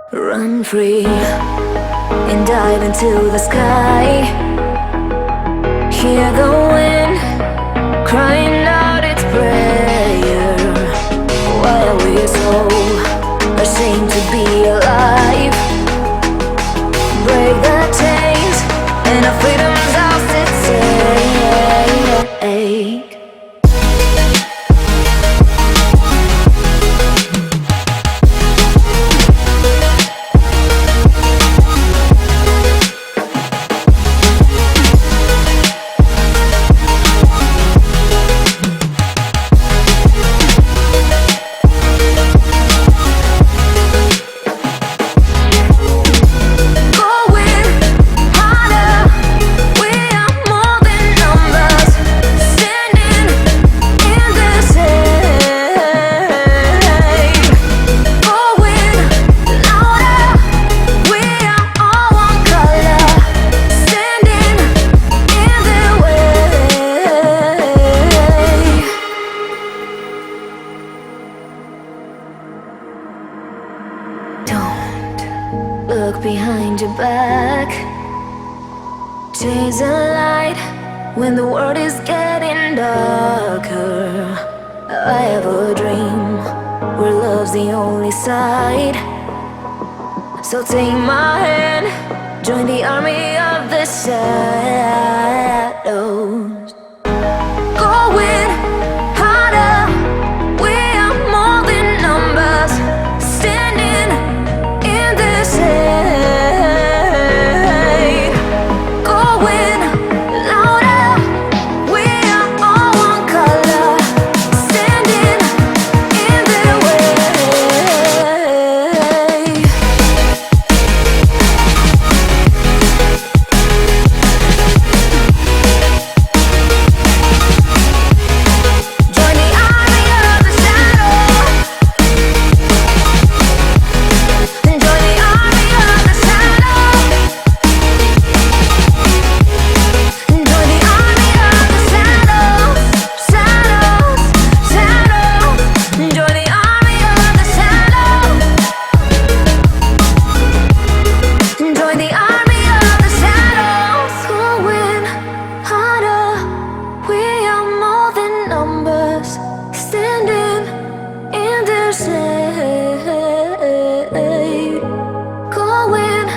Run free and dive into the sky. Hear the wind crying out its prayer. Why are we so ashamed to be alive? Break the chains and our freedom's ours to take. Look behind your back. Chase a light when the world is getting darker. I have a dream where love's the only side. So take my hand, join the army of the shadows. Going harder, we are more than numbers. Standing in this hate. Going louder, we are all one color. Standing in their way. Join the army of the shadow. Join the army of the shadow. Join the army of the shadows, shadows, shadows. Join the army of the shadows. Join the army of the shadows. Going harder, we are more than numbers. Standing in their shade. Going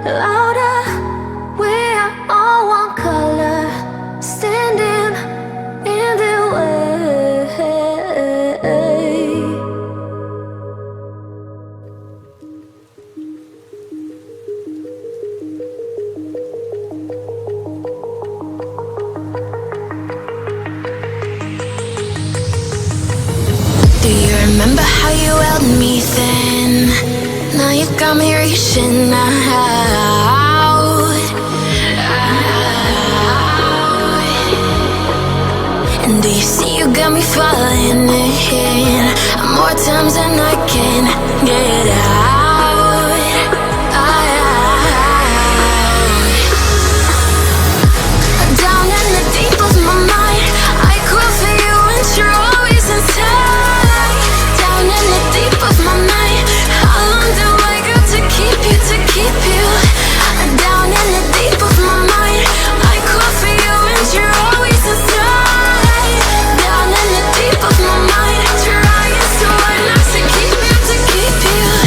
louder, we are all one color. Standing in their way. Do you remember how you held me then? Now you got me reaching out. And do you see you got me falling in more times than I can get out? Down in the deep of my mind, I crawl for you and you're always inside. Down in the deep of my mind, how long do I got to keep you, to keep you? Down in the deep of my mind, I crawl for you and you're always inside. Down in the deep of my mind, trying so hard not to keep you, to keep you.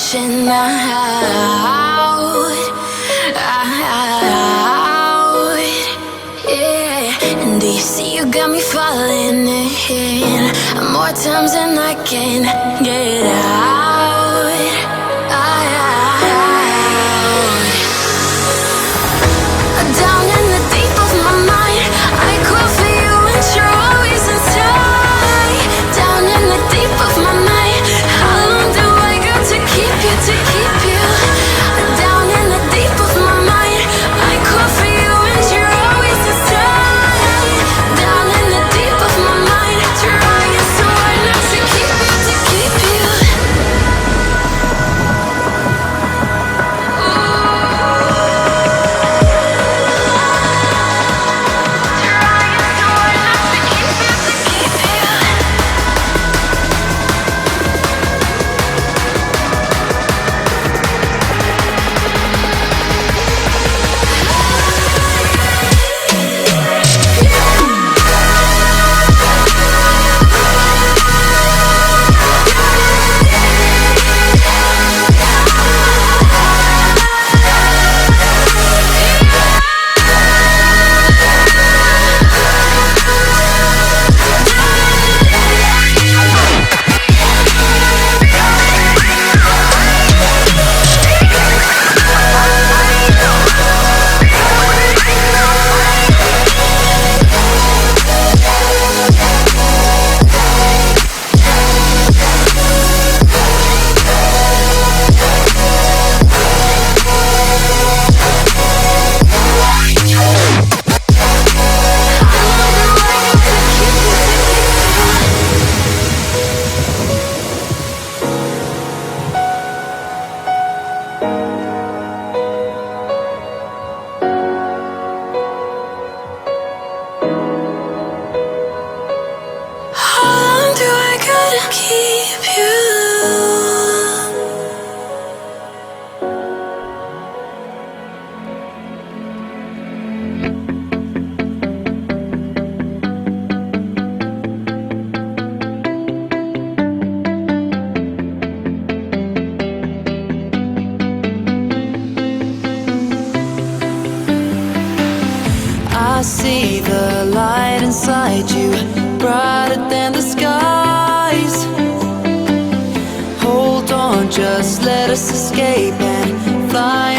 reaching out, yeah. And do you see you got me falling in more times than I can get out? Down in the deep of my mind, I crawl for you and you're always inside. Down in the deep of my mind, how long do I got to keep you, to keep you? Down in the deep of my mind, I crawl for you and you're always inside. Down in the deep of my mind, trying so hard not to keep you, to keep you. Keep you. I see the light inside you, brighter than the skies. Hold on, just let us escape and fly